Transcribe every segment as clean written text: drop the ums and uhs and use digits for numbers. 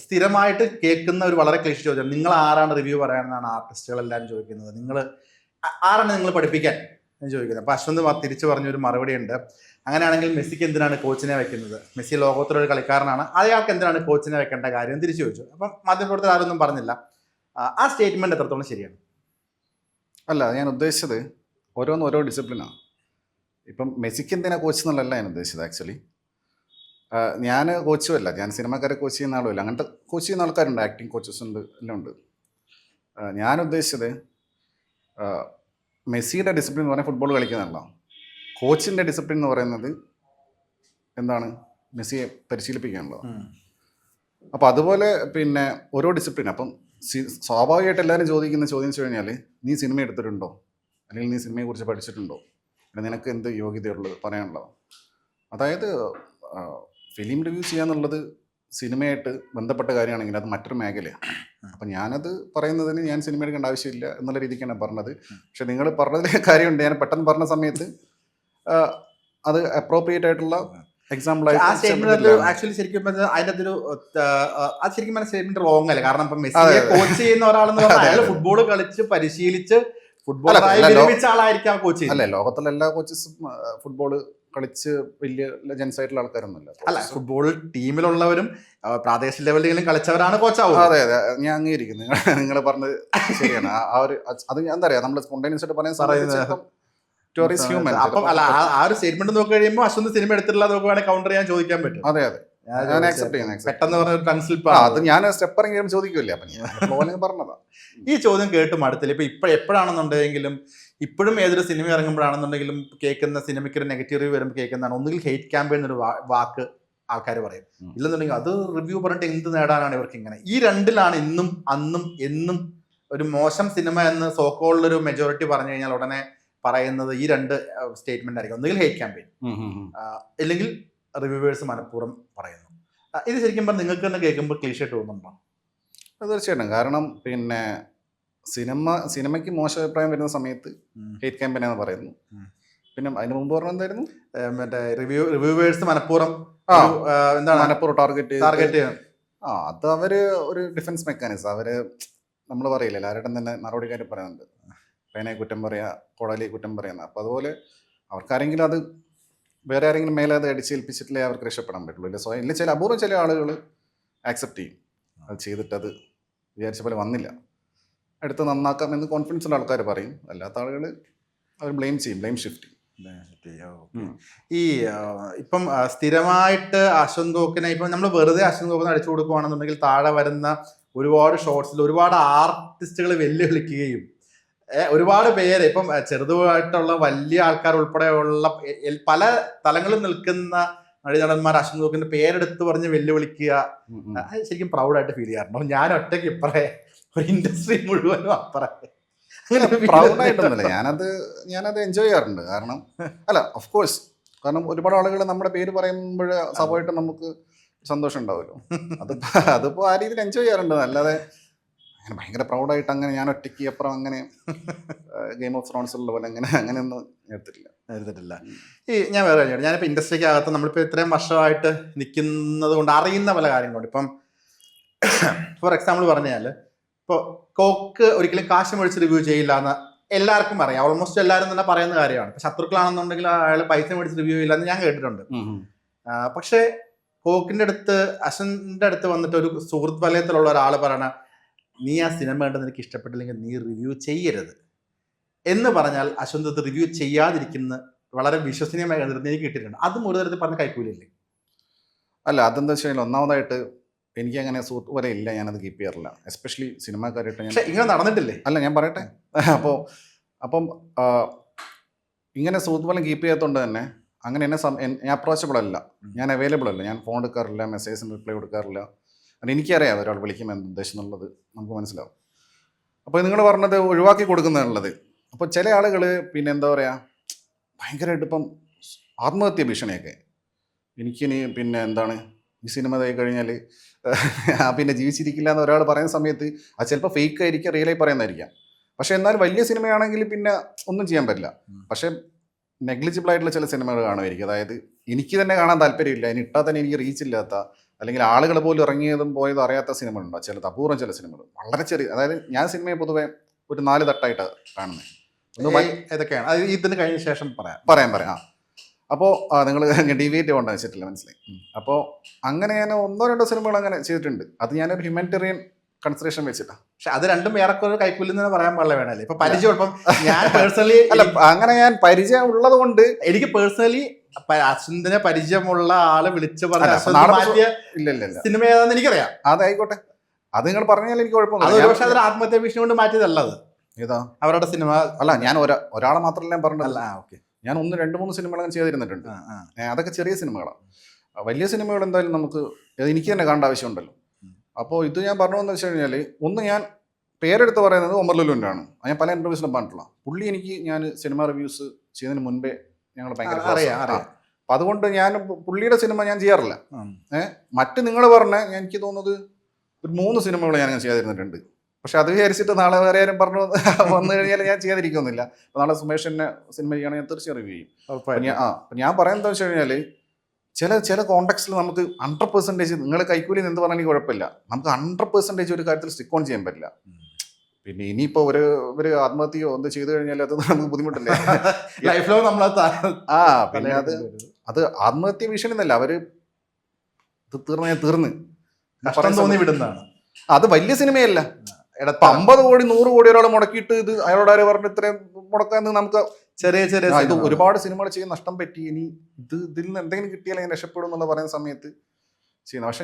സ്ഥിരമായിട്ട് കേൾക്കുന്ന ഒരു വളരെ ക്ലിഷ്ട ചോദ്യം, നിങ്ങൾ ആരാണ് റിവ്യൂ പറയാനെന്നാണ് ആർട്ടിസ്റ്റുകളെല്ലാവരും ചോദിക്കുന്നത്. നിങ്ങൾ ആരാണ് നിങ്ങൾ പഠിപ്പിക്കാൻ എന്ന് ചോദിക്കുന്നത്. അപ്പോൾ അശ്വന്ത് തിരിച്ചു പറഞ്ഞൊരു മറുപടി ഉണ്ട്, അങ്ങനെയാണെങ്കിൽ മെസ്സിക്ക് എന്തിനാണ് കോച്ചിനെ വെക്കുന്നത്? മെസ്സി ലോകത്തിലൊരു കളിക്കാരനാണ്, അയാൾക്ക് എന്തിനാണ് കോച്ചിനെ വെക്കേണ്ട കാര്യം തിരിച്ചു ചോദിച്ചു. അപ്പം മാധ്യമപ്രവർത്തകർ ആരൊന്നും പറഞ്ഞില്ല. ആ സ്റ്റേറ്റ്മെന്റ് എത്രത്തോളം ശരിയാണ്? അല്ല, ഞാൻ ഉദ്ദേശിച്ചത് ഓരോന്നും ഓരോ ഡിസിപ്ലിനാണ്. ഇപ്പം മെസ്സിക്ക് എന്തിനാ കോച്ച് എന്നുള്ളതല്ല ഞാൻ ഉദ്ദേശിച്ചത്. ആക്ച്വലി ഞാൻ കോച്ചുമല്ല, ഞാൻ സിനിമക്കാരെ കോച്ച് ചെയ്യുന്ന ആളുമല്ല. അങ്ങനത്തെ കോച്ച് ചെയ്യുന്ന ആൾക്കാരുണ്ട്, ആക്ടിങ് കോച്ചസ് ഉണ്ട്, എല്ലാം ഉണ്ട്. ഞാൻ ഉദ്ദേശിച്ചത് മെസ്സിയുടെ ഡിസിപ്ലിൻ എന്ന് പറഞ്ഞാൽ ഫുട്ബോൾ കളിക്കുന്നതല്ല. കോച്ചിൻ്റെ ഡിസിപ്ലിൻ എന്ന് പറയുന്നത് എന്താണ്? മെസ്സിയെ പരിശീലിപ്പിക്കാനുള്ളത്. അപ്പോൾ അതുപോലെ പിന്നെ ഓരോ ഡിസിപ്ലിൻ. അപ്പം സ്വാഭാവികമായിട്ട് എല്ലാവരും ചോദിക്കുന്ന ചോദ്യം വെച്ച് കഴിഞ്ഞാൽ, നീ സിനിമ എടുത്തിട്ടുണ്ടോ, അല്ലെങ്കിൽ നീ സിനിമയെക്കുറിച്ച് പഠിച്ചിട്ടുണ്ടോ, അല്ലെങ്കിൽ നിനക്ക് എന്ത് യോഗ്യതയുള്ളത് പറയാനുള്ളത്. അതായത് ഫിലിം റിവ്യൂ ചെയ്യാന്നുള്ളത് സിനിമയായിട്ട് ബന്ധപ്പെട്ട കാര്യമാണെങ്കിൽ അത് മറ്റൊരു മേഖലയാണ്. അപ്പം ഞാനത് പറയുന്നതിന് ഞാൻ സിനിമ എടുക്കേണ്ട ആവശ്യമില്ല എന്നുള്ള രീതിക്കാണ് പറഞ്ഞത്. പക്ഷെ നിങ്ങൾ പറഞ്ഞതിലെ കാര്യമുണ്ട്, ഞാൻ പെട്ടെന്ന് പറഞ്ഞ സമയത്ത് അത് അപ്രോപ്രിയേറ്റ് ആയിട്ടുള്ള എക്സാമ്പിൾ ആക്ച്വലി ശരിക്കും അത് ശരിക്കും സ്റ്റേറ്റ്മെന്റ് റോങ് അല്ലേ? കാരണം ഇപ്പം മെസ്സിയെ കോച്ച് ചെയ്യുന്ന ഒരാളെന്ന് പറഞ്ഞാൽ അയാൾ ഫുട്ബോൾ കളിച്ച് പരിശീലിച്ച് ഫുട്ബോൾ ആളായിരിക്കാം കോച്ച് ചെയ്യുന്നത്. അല്ല, ലോകത്തുള്ള എല്ലാ കോച്ചസും ഫുട്ബോൾ കളിച്ച് വലിയ ലെജൻസ് ആയിട്ടുള്ള ആൾക്കാരൊന്നുമില്ല. അല്ല, ഫുട്ബോൾ ടീമിലുള്ളവരും പ്രാദേശിക ലെവലിലും കളിച്ചവരാണ് കോച്ചാവും. അതെ, ഞാൻ അംഗീകരിക്കുന്നു, നിങ്ങൾ പറഞ്ഞത് ശരിയാണ്. ആ ഒരു അത് എന്താ പറയാ, നമ്മൾ സ്പോണ്ടേനിയസ് ആയിട്ട് പറയാൻ ഹ്യൂമൻ. അപ്പം അല്ല, ആ ഒരു സ്റ്റേറ്റ്മെന്റ് നോക്കി കഴിയുമ്പോൾ അശ്വന്ത് സിനിമ എടുത്തിട്ടുള്ള നോക്കുവാണെങ്കിൽ കൗണ്ടർ ചെയ്യാൻ ചോദിക്കാൻ പറ്റും. അതെ, ഞാൻ ആക്സെപ്റ്റ് ചെയ്യുന്നു. പെട്ടെന്ന് പറഞ്ഞ ടങ് സ്ലിപ്പ് അത് ഞാൻ സ്റ്റെപ്പ് ഇറങ്ങിയാലും ചോദിക്കില്ല. അപ്പം ഞാൻ പറഞ്ഞതാ. ഈ ചോദ്യം കേട്ടും അടുത്തില്ല. ഇപ്പൊ എപ്പോഴാണെന്നുണ്ടെങ്കിലും ഇപ്പോഴും ഏതൊരു സിനിമ ഇറങ്ങുമ്പോഴാണെന്നുണ്ടെങ്കിലും കേൾക്കുന്ന സിനിമയ്ക്ക് ഒരു നെഗറ്റീവ് റിവ്യൂ വരുമ്പോൾ കേൾക്കുന്നതാണ് ഒന്നുകിൽ ഹെയ്റ്റ് ക്യാമ്പയിൻ എന്നൊരു വാക്ക് ആൾക്കാർ പറയും, ഇല്ലെന്നുണ്ടെങ്കിൽ അത് റിവ്യൂ പറഞ്ഞിട്ട് എന്ത് നേടാനാണ് ഇവർക്ക് ഇങ്ങനെ. ഈ രണ്ടിലാണ് ഇന്നും അന്നും എന്നും ഒരു മോശം സിനിമ എന്ന് സോക്കോളിലൊരു മെജോറിറ്റി പറഞ്ഞു കഴിഞ്ഞാൽ ഉടനെ പറയുന്നത് ഈ രണ്ട് സ്റ്റേറ്റ്മെന്റ് ആയിരിക്കും. ഒന്നുകിൽ ഹെയ്റ്റ് ക്യാമ്പയിൻ, അല്ലെങ്കിൽ റിവ്യൂവേഴ്സ് മനഃപൂർവ്വം പറയുന്നു. ഇത് ശരിക്കും പറഞ്ഞാൽ നിങ്ങൾക്ക് തന്നെ കേൾക്കുമ്പോൾ ക്ലീഷേ തോന്നുന്നുണ്ടോ? തീർച്ചയായിട്ടും. കാരണം പിന്നെ സിനിമയ്ക്ക് മോശം അഭിപ്രായം വരുന്ന സമയത്ത് ഹെയ്റ്റ് ക്യാമ്പയിൻ എന്ന് പറയുന്നു. പിന്നെ അതിന് മുമ്പ് പറഞ്ഞ എന്തായിരുന്നു, മറ്റേ റിവ്യൂവേഴ്സ് മനഃപൂർവ്വം എന്താണ് മനഃപൂർവ്വം ടാർഗറ്റ് അത് അവര് ഒരു ഡിഫൻസ് മെക്കാനിസം. അവര് നമ്മൾ പറയില്ല, എല്ലാവരുടെ തന്നെ നടപടിക്കാർ പറയുന്നുണ്ട്, പേനയെ കുറ്റം പറയാ, കോടാലിയെ കുറ്റം പറയുന്നത്. അപ്പോൾ അതുപോലെ അവർക്കാരെങ്കിലും അത് വേറെ ആരെങ്കിലും മേലെ അത് അടിച്ചേൽപ്പിച്ചിട്ടില്ലേ അവർക്ക് രക്ഷപ്പെടാൻ പറ്റുള്ളൂ. ഇല്ല സ്വയം ഇല്ല, ചില അപൂർവം ചില ആളുകൾ ആക്സെപ്റ്റ് ചെയ്യും, അത് ചെയ്തിട്ട് അത് വിചാരിച്ച പോലെ വന്നില്ല, അടുത്ത് നന്നാക്കാം എന്ന് കോൺഫിഡൻസ് ഉള്ള ആൾക്കാർ പറയും. അല്ലാത്ത ആളുകൾ അവർ ബ്ലെയിം ചെയ്യും, ബ്ലെയിം ഷിഫ്റ്റ് ചെയ്യും. ഈ ഇപ്പം സ്ഥിരമായിട്ട് അശ്വന്ത് ഗോക്കിനെ ഇപ്പം നമ്മൾ വെറുതെ അശ്വന്ത് ഗോക്കിനെ അടിച്ചു കൊടുക്കുകയാണെന്നുണ്ടെങ്കിൽ താഴെ വരുന്ന ഒരുപാട് ഷോർട്സിൽ ഒരുപാട് ആർട്ടിസ്റ്റുകൾ വെല്ലുവിളിക്കുകയും ഒരുപാട് പേര് ഇപ്പം ചെറുതുമായിട്ടുള്ള വലിയ ആൾക്കാർ ഉൾപ്പെടെയുള്ള പല തലങ്ങളിൽ നിൽക്കുന്ന നടന്മാർ അശ്വന്ത് ഗോക്കിന്റെ പേരെടുത്ത് പറഞ്ഞ് വെല്ലുവിളിക്കുക, ശരിക്കും പ്രൗഡായിട്ട് ഫീൽ ചെയ്യാറുണ്ടോ? ഞാൻ ഒറ്റയ്ക്ക് ഇപ്പറേ ഒരു ഇൻഡസ്ട്രി മുഴുവനും അപ്പറേ പ്രൗഡായിട്ടൊന്നുമില്ല, ഞാനത് എൻജോയ് ചെയ്യാറുണ്ട്. കാരണം അല്ല, ഓഫ് കോഴ്സ്, കാരണം ഒരുപാട് ആളുകൾ നമ്മുടെ പേര് പറയുമ്പോൾ സ്വാഭാവികമായിട്ടും നമുക്ക് സന്തോഷം ഉണ്ടാവുമല്ലോ. അതിപ്പോൾ ആ രീതിയിൽ എൻജോയ് ചെയ്യാറുണ്ട്. അല്ലാതെ അങ്ങനെ ഭയങ്കര പ്രൗഡായിട്ട് അങ്ങനെ ഞാൻ ഒറ്റയ്ക്ക് അപ്പുറം അങ്ങനെ ഗെയിം ഓഫ് ത്രോൺസ് ഉള്ള പോലെ അങ്ങനെയൊന്നും എടുത്തിട്ടില്ല. ഈ ഞാൻ വേറെ കാര്യം, ഞാനിപ്പോൾ ഇൻഡസ്ട്രിക്കകത്ത് നമ്മളിപ്പോൾ ഇത്രയും വർഷമായിട്ട് നിൽക്കുന്നത് കൊണ്ട് അറിയുന്ന പല കാര്യങ്ങളുണ്ട്. ഇപ്പം ഫോർ എക്സാമ്പിൾ പറഞ്ഞാൽ, ഇപ്പോൾ കോക്ക് ഒരിക്കലും കാശ് മേടിച്ച് റിവ്യൂ ചെയ്യില്ല എന്ന് എല്ലാവർക്കും അറിയാം, ഓൾമോസ്റ്റ് എല്ലാവരും തന്നെ പറയുന്ന കാര്യമാണ്. ഇപ്പം ശത്രുക്കളാണെന്നുണ്ടെങ്കിൽ അയാൾ പൈസ മേടിച്ച് റിവ്യൂ ചെയ്യില്ല എന്ന് ഞാൻ കേട്ടിട്ടുണ്ട്. പക്ഷേ കോക്കിൻ്റെ അടുത്ത് അശ്വന്തിൻ്റെ അടുത്ത് വന്നിട്ട് ഒരു സുഹൃത്ത് വലയത്തിലുള്ള ഒരാൾ പറയണ, നീ ആ സിനിമ കണ്ട് നിനക്ക് ഇഷ്ടപ്പെട്ടില്ലെങ്കിൽ നീ റിവ്യൂ ചെയ്യരുത് എന്ന് പറഞ്ഞാൽ അശ്വന്ത് റിവ്യൂ ചെയ്യാതിരിക്കുന്ന വളരെ വിശ്വസനീയമായ എനിക്ക് കിട്ടിയിട്ടുണ്ട്. അതും ഒരു തരത്തിൽ പറഞ്ഞ കൈക്കൂലിയല്ലേ? അല്ല, അതെന്താ വെച്ചാൽ ഒന്നാമതായിട്ട് എനിക്ക് അങ്ങനെ സുഹൃത്ത് വരെ ഇല്ല, ഞാനത് കീപ്പ് ചെയ്യാറില്ല, എസ്പെഷ്യലി സിനിമാക്കാരായിട്ട്. ഇങ്ങനെ നടന്നിട്ടില്ലേ? അല്ല, ഞാൻ പറയട്ടെ. അപ്പം ഇങ്ങനെ സുഹൃത്ത് വലം കീപ്പ് ചെയ്യാത്തതുകൊണ്ട് തന്നെ അങ്ങനെ ഞാൻ അപ്രോച്ചബിൾ അല്ല, ഞാൻ അവൈലബിൾ അല്ല, ഞാൻ ഫോൺ എടുക്കാറില്ല, മെസ്സേജിന് റിപ്ലൈ കൊടുക്കാറില്ല. കാരണം എനിക്കറിയാം ഒരാൾ വിളിക്കും എന്ത് ഉദ്ദേശം എന്നുള്ളത് നമുക്ക് മനസ്സിലാവും. അപ്പോൾ നിങ്ങൾ പറഞ്ഞത് ഒഴിവാക്കി കൊടുക്കുന്നതാണുള്ളത്. അപ്പോൾ ചില ആളുകൾ പിന്നെ എന്താ പറയുക, ഭയങ്കരമായിട്ട് ഇപ്പം ആത്മഹത്യ ഭീഷണിയൊക്കെ, എനിക്കിനി പിന്നെ എന്താണ് ഈ സിനിമ ആയി കഴിഞ്ഞാൽ പിന്നെ ജീവിച്ചിരിക്കില്ല എന്ന് ഒരാൾ പറയുന്ന സമയത്ത് അത് ചിലപ്പോൾ ഫേക്ക് ആയിരിക്കും, റിയലായി പറയുന്നതായിരിക്കാം. പക്ഷെ എന്നാൽ വലിയ സിനിമയാണെങ്കിൽ പിന്നെ ഒന്നും ചെയ്യാൻ പറ്റില്ല. പക്ഷെ നെഗ്ലിജിബിൾ ആയിട്ടുള്ള ചില സിനിമകൾ കാണുമായിരിക്കും. അതായത് എനിക്ക് തന്നെ കാണാൻ താല്പര്യമില്ല, ഇനി ഇട്ടാൽ തന്നെ എനിക്ക് റീച്ച് ഇല്ലാത്ത അല്ലെങ്കിൽ ആളുകൾ പോലും ഇറങ്ങിയതും പോയതും അറിയാത്ത സിനിമകളുണ്ടോ? ചിലത് അപൂർവം ചില സിനിമകൾ വളരെ ചെറിയ, അതായത് ഞാൻ സിനിമയെ പൊതുവെ ഒരു 4 തട്ടായിട്ടാണ് കാണുന്നത്. ഏതൊക്കെയാണ് അത് ഇതിന് കഴിഞ്ഞ ശേഷം പറയാം. അപ്പോൾ നിങ്ങൾ ഡിവിയേറ്റ് കൊണ്ടാണ് വെച്ചിട്ടില്ല, മനസ്സിലായി. അപ്പോൾ അങ്ങനെ ഞാൻ 1-2 സിനിമകൾ അങ്ങനെ ചെയ്തിട്ടുണ്ട്. അത് ഞാനൊരു ഹ്യൂമാനിറ്റേറിയൻ കൺസിഡറേഷൻ വെച്ചിട്ടാണ്. പക്ഷെ അത് രണ്ടും ഏറെക്കുറെ കൈക്കൂലെന്ന് പറയാൻ പാടില്ല, വേണമല്ലേ? ഇപ്പൊ പരിചയം ഇപ്പം ഞാൻ പേഴ്സണലി അല്ല, അങ്ങനെ ഞാൻ പരിചയം ഉള്ളത് കൊണ്ട് എനിക്ക് പേഴ്സണലി അശ്വന്തിനെ പരിചയമുള്ള ആള് വിളിച്ചു പറഞ്ഞ ഇല്ല സിനിമ ഏതാന്ന് എനിക്കറിയാം. അതായിക്കോട്ടെ, അത് നിങ്ങൾ പറഞ്ഞാൽ എനിക്ക് അത് കുഴപ്പമൊന്നുമില്ല. പക്ഷെ അതൊരു ആത്മഹത്യാ ഭീഷണി കൊണ്ട് മാറ്റിയതല്ല അത്. ഏതാ അവരുടെ സിനിമ അല്ല, ഞാൻ ഒരാളെ മാത്രമല്ല ഞാൻ പറഞ്ഞതല്ല. ഓക്കെ, ഞാൻ 1-2-3 സിനിമകൾ അങ്ങനെ ചെയ്തിരുന്നിട്ടുണ്ട്. അതൊക്കെ ചെറിയ സിനിമകളാണ്. വലിയ സിനിമകൾ എന്തായാലും നമുക്ക് എനിക്ക് തന്നെ കാണേണ്ട ആവശ്യമുണ്ടല്ലോ. അപ്പോൾ ഇത് ഞാൻ പറഞ്ഞതെന്ന് വെച്ച് കഴിഞ്ഞാൽ, ഒന്ന് ഞാൻ പേരെടുത്ത് പറയുന്നത് ഒമർ ലുലുവിൻ്റെ ആണ്. ഞാൻ പല ഇൻ്റർവ്യൂസിലും പറഞ്ഞിട്ടുള്ള പുള്ളി. എനിക്ക് ഞാൻ സിനിമ റിവ്യൂസ് ചെയ്യുന്നതിന് മുൻപേ ഞങ്ങൾ ഭയങ്കര അറിയാം. അപ്പം അതുകൊണ്ട് ഞാൻ പുള്ളിയുടെ സിനിമ ഞാൻ ചെയ്യാറില്ല. മറ്റ് നിങ്ങൾ പറഞ്ഞ എനിക്ക് തോന്നുന്നത് ഒരു 3 സിനിമകൾ ഞാൻ അങ്ങനെ ചെയ്തിരുന്നിട്ടുണ്ട്. പക്ഷെ അത് വിചാരിച്ചിട്ട് നാളെ വേറെ ആരും പറഞ്ഞു വന്നു കഴിഞ്ഞാൽ ഞാൻ ചെയ്യാതിരിക്കുന്നില്ല. അപ്പോൾ നാളെ സുമേഷിൻ്റെ സിനിമ ചെയ്യുകയാണെങ്കിൽ ഞാൻ തീർച്ചയായും റിവ്യൂ ചെയ്യും. അപ്പം ഞാൻ പറയുന്നത് വെച്ച് കഴിഞ്ഞാൽ, ചില കോണ്ടെക്സ്റ്റിൽ നമുക്ക് 100% നിങ്ങൾ കൈക്കൂലി എന്ത് പറഞ്ഞാൽ കുഴപ്പമില്ല, നമുക്ക് 100% ഒരു കാര്യത്തിൽ സ്റ്റിക്ക് ഓൺ ചെയ്യാൻ പറ്റില്ല. പിന്നെ ഇനിയിപ്പോൾ ഒരു ആത്മഹത്യയോ എന്ത് ചെയ്തു കഴിഞ്ഞാൽ അത് നമുക്ക് ബുദ്ധിമുട്ടല്ലേ. ലൈഫ് ലോങ് നമ്മൾ പിന്നെ അത് ആത്മഹത്യ ഭീഷണി എന്നല്ല, അവര് തീർന്ന് തോന്നി വിടുന്നതാണ്. അത് വലിയ സിനിമയല്ല. 50 കോടി 100 കോടി ഒരാൾ മുടക്കിയിട്ട് ഇത് അയാളോട് ആര് പറഞ്ഞിട്ട് ഇത്രയും മുടക്കാൻ നമുക്ക് ചെറിയ ഇത് ഒരുപാട് സിനിമകൾ ചെയ്യാൻ നഷ്ടം പറ്റി. ഇനി ഇതിൽ നിന്ന് എന്തെങ്കിലും കിട്ടിയാൽ ഞാൻ രക്ഷപ്പെടും എന്നുള്ള പറയുന്ന സമയത്ത് ചെയ്യുന്നത്. പക്ഷെ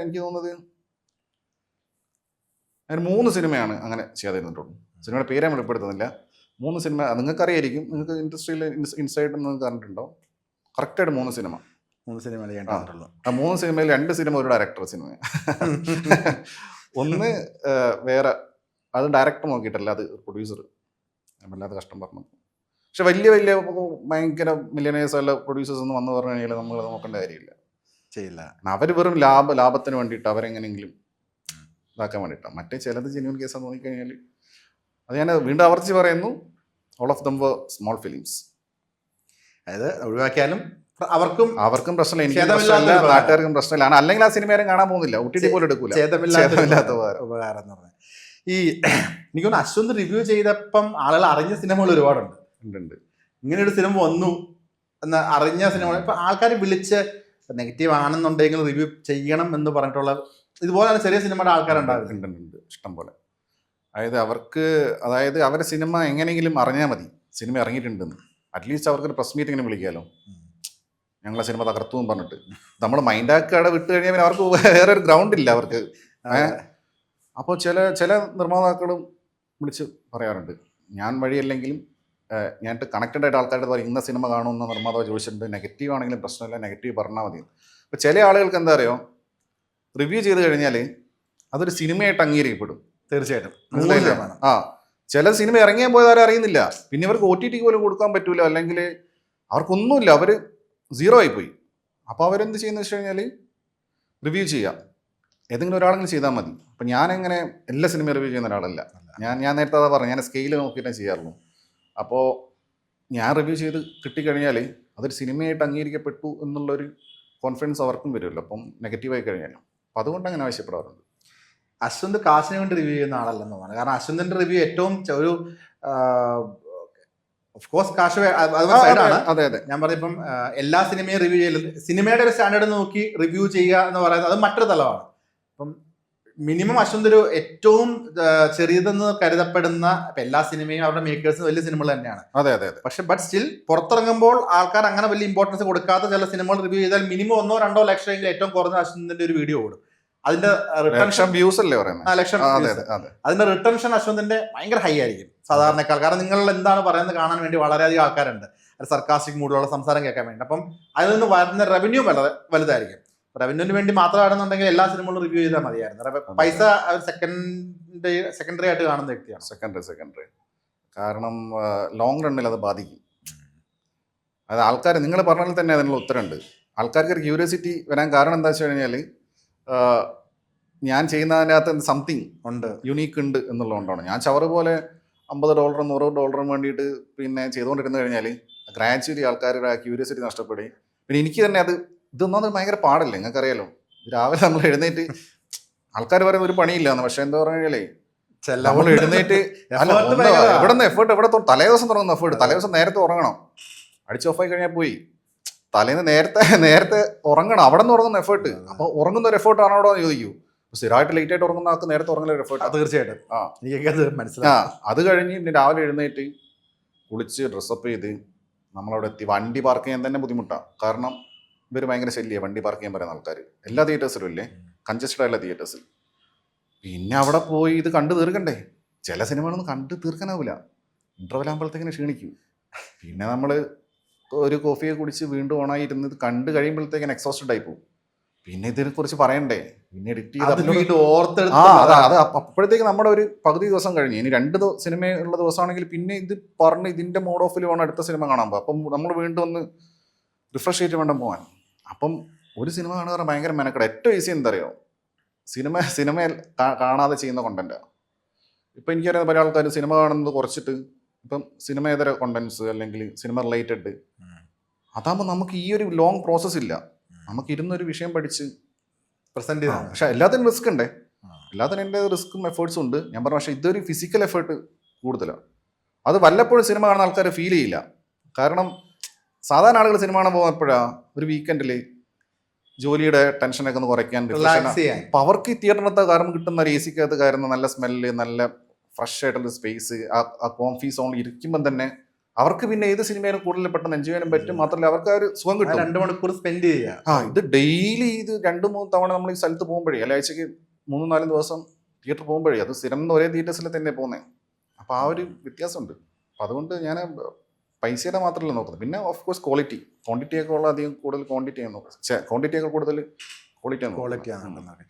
എനിക്ക് തോന്നുന്നത് ഞാൻ 3 സിനിമയാണ് അങ്ങനെ ചെയ്യാതിരുന്നിട്ടുള്ളൂ. സിനിമയുടെ പേര് നമ്മൾ ഉൾപ്പെടുത്തുന്നില്ല. 3 സിനിമ നിങ്ങൾക്കറിയായിരിക്കും, നിങ്ങൾക്ക് ഇൻഡസ്ട്രിയിൽ ഇൻസൈഡ് നിങ്ങൾക്ക് പറഞ്ഞിട്ടുണ്ടോ. കറക്റ്റായിട്ട് 3 സിനിമ ആ 3 സിനിമയിൽ 2 സിനിമ ഒരു ഡയറക്ടർ സിനിമ. ഒന്ന് വേറെ, അത് ഡയറക്ടർ നോക്കിയിട്ടല്ല, അത് പ്രൊഡ്യൂസർ. വല്ലാത്ത കഷ്ടം പറഞ്ഞു. പക്ഷെ വലിയ ഭയങ്കര മില്യനേഴ്സ് അല്ല പ്രൊഡ്യൂസേഴ്സ് ഒന്നും വന്നു പറഞ്ഞു കഴിഞ്ഞാൽ നമ്മൾ നോക്കേണ്ട കാര്യമില്ല, ചെയ്യില്ല. അവർ വെറും ലാഭത്തിന് വേണ്ടിയിട്ട് അവരെങ്ങനെയെങ്കിലും ഇതാക്കാൻ വേണ്ടിയിട്ടാണ്. മറ്റേ ചിലത് ജെന്യൂൻ കേസാന്ന് തോന്നിക്കഴിഞ്ഞാൽ, അത് ഞാൻ വീണ്ടും ആവർത്തിച്ച് പറയുന്നു, all of them were small films. അതായത് ഒഴിവാക്കിയാലും അവർക്കും പ്രശ്നമില്ല, എനിക്ക് പ്രശ്നമില്ല, നാട്ടുകാർക്കും പ്രശ്നമില്ല. അല്ലെങ്കിൽ ആ സിനിമ ആരും കാണാൻ പോകുന്നില്ല, OTT പോലും എടുക്കൂല. ഛേദമില്ലാത്ത ഉപകാരം എന്ന് പറഞ്ഞാൽ ഈ എനിക്കൊന്ന് അശ്വന്ത് റിവ്യൂ ചെയ്തപ്പം ആളുകൾ അറിഞ്ഞ സിനിമകൾ ഒരുപാടുണ്ട്. ഇങ്ങനെ ഒരു സിനിമ വന്നു എന്ന് അറിഞ്ഞ സിനിമകൾ ഇപ്പൊ ആൾക്കാർ വിളിച്ച് നെഗറ്റീവ് ആണെന്നുണ്ടെങ്കിൽ റിവ്യൂ ചെയ്യണം എന്ന് പറഞ്ഞിട്ടുള്ള ഇതുപോലെ ചെറിയ സിനിമയുടെ ആൾക്കാരുണ്ടാകുന്നുണ്ട് ഇഷ്ടം പോലെ. അതായത് അവരുടെ സിനിമ എങ്ങനെയെങ്കിലും അറിഞ്ഞാൽ മതി സിനിമ ഇറങ്ങിയിട്ടുണ്ടെന്ന്. അറ്റ്ലീസ്റ്റ് അവർക്കൊരു പ്രസ് മീറ്റിങ്ങിന് വിളിക്കാമല്ലോ, ഞങ്ങളെ സിനിമ തകർത്തു എന്ന് പറഞ്ഞിട്ട്. നമ്മൾ മൈൻഡാക്കി അവിടെ വിട്ട് കഴിഞ്ഞാൽ പിന്നെ അവർക്ക് വേറെ ഒരു ഗ്രൗണ്ട് ഇല്ല അവർക്ക്. അപ്പോൾ ചില നിർമ്മാതാക്കളും വിളിച്ച് പറയാറുണ്ട്, ഞാൻ വഴിയല്ലെങ്കിലും ഞാൻ കണക്റ്റഡ് ആയിട്ട് ആൾക്കാരുടെ പറയും ഇന്ന സിനിമ കാണുമെന്ന് നിർമ്മാതാവ് ചോദിച്ചിട്ടുണ്ട്, നെഗറ്റീവ് ആണെങ്കിലും പ്രശ്നമില്ല, നെഗറ്റീവ് പറഞ്ഞാൽ മതി. അപ്പോൾ ചില ആളുകൾക്ക് എന്താ അറിയോ, റിവ്യൂ ചെയ്ത് കഴിഞ്ഞാൽ അതൊരു സിനിമയായിട്ട് അംഗീകരിക്കപ്പെടും. തീർച്ചയായിട്ടും ചില സിനിമ ഇറങ്ങിയാൽ പോയതാരും അറിയുന്നില്ല, പിന്നെ ഇവർക്ക് OTT പോലും കൊടുക്കാൻ പറ്റൂല, അല്ലെങ്കിൽ അവർക്കൊന്നുമില്ല, അവർ 0 ആയിപ്പോയി. അപ്പോൾ അവരെന്ത് ചെയ്യുന്ന വെച്ച് കഴിഞ്ഞാൽ റിവ്യൂ ചെയ്യാം, ഏതെങ്കിലും ഒരാളെങ്കിലും ചെയ്താൽ മതി. അപ്പം ഞാനെങ്ങനെ എല്ലാ സിനിമയും റിവ്യൂ ചെയ്യുന്ന ഒരാളല്ല. ഞാൻ നേരത്തെ അതാ പറഞ്ഞു, ഞാൻ സ്കെയിൽ നോക്കിയിട്ടേ ചെയ്യാറുള്ളൂ. അപ്പോൾ ഞാൻ റിവ്യൂ ചെയ്ത് കിട്ടിക്കഴിഞ്ഞാൽ അതൊരു സിനിമയായിട്ട് അംഗീകരിക്കപ്പെട്ടു എന്നുള്ളൊരു കോൺഫിഡൻസ് അവർക്കും വരുമല്ലോ, അപ്പം നെഗറ്റീവായി കഴിഞ്ഞാലും. അപ്പം അതുകൊണ്ട് അങ്ങനെ ആവശ്യപ്പെടാറുണ്ട്. അശ്വന്ത് കാശിന് വേണ്ടി റിവ്യൂ ചെയ്യുന്ന ആളല്ലെന്ന് പറഞ്ഞു. കാരണം അശ്വന്തിന്റെ റിവ്യൂ ഏറ്റവും ഒരു ഓഫ് കോഴ്സ് കാശ് സൈഡാണ്. അതെ ഞാൻ പറഞ്ഞിപ്പം എല്ലാ സിനിമയും റിവ്യൂ ചെയ്യലും സിനിമയുടെ ഒരു സ്റ്റാൻഡേർഡ് നോക്കി റിവ്യൂ ചെയ്യുക എന്ന് പറയുന്നത് അത് മറ്റൊരു തലമാണ്. അപ്പം മിനിമം അശ്വന്ത് ഒരു ഏറ്റവും ചെറിയതെന്ന് കരുതപ്പെടുന്ന എല്ലാ സിനിമയും അവരുടെ മേക്കേഴ്സ് വലിയ സിനിമകൾ തന്നെയാണ്. അതെ. പക്ഷെ ബട്ട് സ്റ്റിൽ പുറത്തിറങ്ങുമ്പോൾ ആൾക്കാർ അങ്ങനെ വലിയ ഇമ്പോർട്ടൻസ് കൊടുക്കാത്ത ചില സിനിമകൾ റിവ്യൂ ചെയ്താൽ മിനിമം 1-2 ലക്ഷം ഏറ്റവും കുറഞ്ഞ അശ്വന്തിന്റെ ഒരു വീഡിയോ ഓടും. അതിന്റെ റിട്ടൻഷൻ വ്യൂസ് അല്ലേ പറയുന്നത്, അതിന്റെ റിട്ടൻഷൻ അശ്വന്തിന്റെ ഭയങ്കര ഹൈ ആയിരിക്കും സാധാരണക്കാർ. കാരണം നിങ്ങൾ എന്താണ് പറയുന്നത് കാണാൻ വേണ്ടി വളരെയധികം ആൾക്കാരുണ്ട്, സർക്കാസ്റ്റിക് മൂഡിലുള്ള സംസാരം കേൾക്കാൻ വേണ്ടി. അപ്പം അതിൽ നിന്ന് വരുന്ന റവന്യൂ വലുതായിരിക്കും. റവന്യൂവിന് വേണ്ടി മാത്രമാണെന്നുണ്ടെങ്കിൽ എല്ലാ സിനിമകളും റിവ്യൂ ചെയ്താൽ മതിയായിരുന്നു. പൈസ സെക്കൻഡറി ആയിട്ട് കാണുന്ന വ്യക്തിയാണ്. സെക്കൻഡറി കാരണം ലോങ് റണ്ണിൽ അത് ബാധിക്കും. അത് ആൾക്കാർ നിങ്ങൾ പറഞ്ഞാൽ തന്നെ അതിനുള്ള ഉത്തരമുണ്ട്. ആൾക്കാർക്ക് ഒരു ക്യൂരിയോസിറ്റി വരാൻ കാരണം എന്താ വെച്ച് കഴിഞ്ഞാൽ, ഞാൻ ചെയ്യുന്നതിനകത്ത് സംതിങ് ഉണ്ട്, യുണീക്ക് ഉണ്ട് എന്നുള്ളതുകൊണ്ടാണ്. ഞാൻ ചവറ് പോലെ $50 $100 വേണ്ടിയിട്ട് പിന്നെ ചെയ്തുകൊണ്ടിരുന്നു കഴിഞ്ഞാൽ ഗ്രാജുവലി ആൾക്കാരുടെ ആ ക്യൂരിയോസിറ്റി നഷ്ടപ്പെടുകയും പിന്നെ എനിക്ക് തന്നെ ഇതൊന്നും ഭയങ്കര പാടല്ലേ, നിങ്ങൾക്കറിയാലോ. രാവിലെ നമ്മൾ എഴുന്നേറ്റ് ആൾക്കാർ പറയുന്ന ഒരു പണിയില്ലാന്ന്, പക്ഷെ എന്താ പറഞ്ഞാലേ ചെലവ് നമ്മൾ എഴുന്നേറ്റ് അല്ല Effort ഒന്ന് ഭയങ്കരമാ. എവിടെ എഫേർട്ട് എവിടെ തലേ ദിവസം തുടങ്ങുന്ന എഫേർട്ട്, തലേ ദിവസം നേരത്തെ ഉറങ്ങണം, അടിച്ച് ഓഫായി കഴിഞ്ഞാൽ പോയി. തലേന്ന് നേരത്തെ ഉറങ്ങണം, അവിടെ നിന്ന് ഉറങ്ങുന്ന എഫേർട്ട്. അപ്പൊ ഉറങ്ങുന്ന ഒരു എഫേർട്ട് ആണോ എന്ന് ചോദിക്കൂ. സ്ഥിരമായിട്ട് ലേറ്റ് ആയിട്ട് ഉറങ്ങുന്ന ആൾക്ക് നേരത്തെ ഉറങ്ങുന്ന ഒരു എഫേർട്ട്. തീർച്ചയായിട്ടും ആ എനിക്കൊക്കെ അത് മനസ്സിലായി. അത് കഴിഞ്ഞ് പിന്നെ രാവിലെ എഴുന്നേറ്റ് കുളിച്ച് ഡ്രസ്സപ്പ് ചെയ്ത് നമ്മളവിടെ എത്തി. വണ്ടി പാർക്ക് ചെയ്യാൻ തന്നെ ബുദ്ധിമുട്ടാണ്, കാരണം ഇവർ ഭയങ്കര ശല്യമാണ് വണ്ടി പാർക്ക് ചെയ്യാൻ പറയുന്ന ആൾക്കാർ. എല്ലാ തിയേറ്റേഴ്സിലും ഇല്ലേ, കൺജസ്റ്റഡ് ആയുള്ള തിയേറ്റേഴ്സിൽ. പിന്നെ അവിടെ പോയി ഇത് കണ്ടു തീർക്കണ്ടേ. ചില സിനിമകളൊന്നും കണ്ടു തീർക്കാനാവില്ല, ഇൻ്റർവെൽ ആകുമ്പോഴത്തേക്കിനെ ക്ഷീണിക്കും. പിന്നെ നമ്മൾ ഒരു കോഫിയെ കുടിച്ച് വീണ്ടും ഓണായി ഇരുന്ന് ഇത് കണ്ടു കഴിയുമ്പോഴത്തേക്കിന് എക്സോസ്റ്റഡ് ആയി പോകും. പിന്നെ ഇതിനെക്കുറിച്ച് പറയണ്ടേ, പിന്നെ എഡിറ്റ് അത് ചെയ്ത് വീണ്ടും ഓർത്തെടുത്ത് അത് അപ്പോഴത്തേക്ക് നമ്മുടെ ഒരു പകുതി ദിവസം കഴിഞ്ഞു. ഇനി 2 സിനിമയുള്ള ദിവസമാണെങ്കിൽ പിന്നെ ഇത് പറഞ്ഞ് ഇതിന്റെ മോഡ് ഓഫിൽ വേണം അടുത്ത സിനിമ കാണാൻ പോകും. അപ്പം നമ്മൾ വീണ്ടും ഒന്ന് റിഫ്രഷ് ചെയ്തിട്ട് വേണം പോകാൻ. അപ്പം ഒരു സിനിമ കാണുക ഭയങ്കര മെനക്കെട. ഏറ്റവും ഈസി എന്താ അറിയോ, സിനിമ കാണാതെ ചെയ്യുന്ന കോണ്ടന്റാണ്. ഇപ്പം എനിക്കറിയാവുന്ന പല ആൾക്കാർ സിനിമ കാണുന്നത് കുറച്ചിട്ട് ഇപ്പം സിനിമേതര കോണ്ടന്റ്സ് അല്ലെങ്കിൽ സിനിമ റിലേറ്റഡ്, അതാകുമ്പോൾ നമുക്ക് ഈ ഒരു ലോങ് പ്രോസസ് ഇല്ല. നമുക്ക് ഇരുന്നൊരു വിഷയം പഠിച്ച് പ്രസന്റ് ചെയ്താണ്. പക്ഷെ എല്ലാത്തിനും റിസ്ക് ഉണ്ടേ, എല്ലാത്തിനും എൻ്റെ റിസ്ക്കും എഫേർട്സും ഉണ്ട്. ഞാൻ പറഞ്ഞു, പക്ഷേ ഇതൊരു ഫിസിക്കൽ എഫേർട്ട് കൂടുതലാണ്. അത് വല്ലപ്പോഴും സിനിമ കാണുന്ന ആൾക്കാർ ഫീൽ ചെയ്യില്ല. കാരണം സാധാരണ ആളുകൾ സിനിമ കാണാൻ പോകുന്ന എപ്പോഴാണ്, ഒരു വീക്കെൻഡിൽ ജോലിയുടെ ടെൻഷനൊക്കെ ഒന്ന് കുറയ്ക്കാൻ. റിലാക്സ് ചെയ്യാൻ. അപ്പോൾ അവർക്ക് ഈ തിയേറ്ററിനകത്ത് കാരണം കിട്ടുന്ന ഒരു AC ക്കകത്ത് കയറുന്ന നല്ല സ്മെല്ല്, നല്ല ഫ്രഷ് ആയിട്ടുള്ള സ്പേസ്, ആ കോംഫി സോണിൽ ഇരിക്കുമ്പം തന്നെ അവർക്ക് പിന്നെ ഏത് സിനിമയിലും കൂടുതൽ പെട്ടെന്ന് എൻജോയ് ചെയ്യാനും പറ്റും. മാത്രമല്ല അവർക്ക് ആ ഒരു സുഖം കിട്ടും. 2 മണിക്കൂർ സ്പെൻഡ് ചെയ്യുക. ഇത് ഡെയിലി ഇത് 2-3 തവണ നമ്മൾ ഈ സ്ഥലത്ത് പോകുമ്പോഴേ, ആഴ്ചക്ക് 3-4 ദിവസം തിയേറ്റർ പോകുമ്പോഴേ, അത് സ്ഥിരം ഒരേ തിയേറ്റേഴ്സിൽ തന്നെ പോകുന്നത്. അപ്പോൾ ആ ഒരു വ്യത്യാസമുണ്ട്. അപ്പം അതുകൊണ്ട് ഞാൻ പൈസയുടെ മാത്രമല്ല നോക്കുന്നത്, പിന്നെ ഓഫ് കോഴ്സ് ക്വാണ്ടിറ്റിയൊക്കെ ഉള്ള അധികം കൂടുതൽ ക്വാണ്ടിറ്റിയാണ് നോക്കുന്നത്. ക്വാണ്ടിറ്റിയൊക്കെ കൂടുതൽ ക്വാളിറ്റിയാണ്. ക്വാളിറ്റി ആണ്.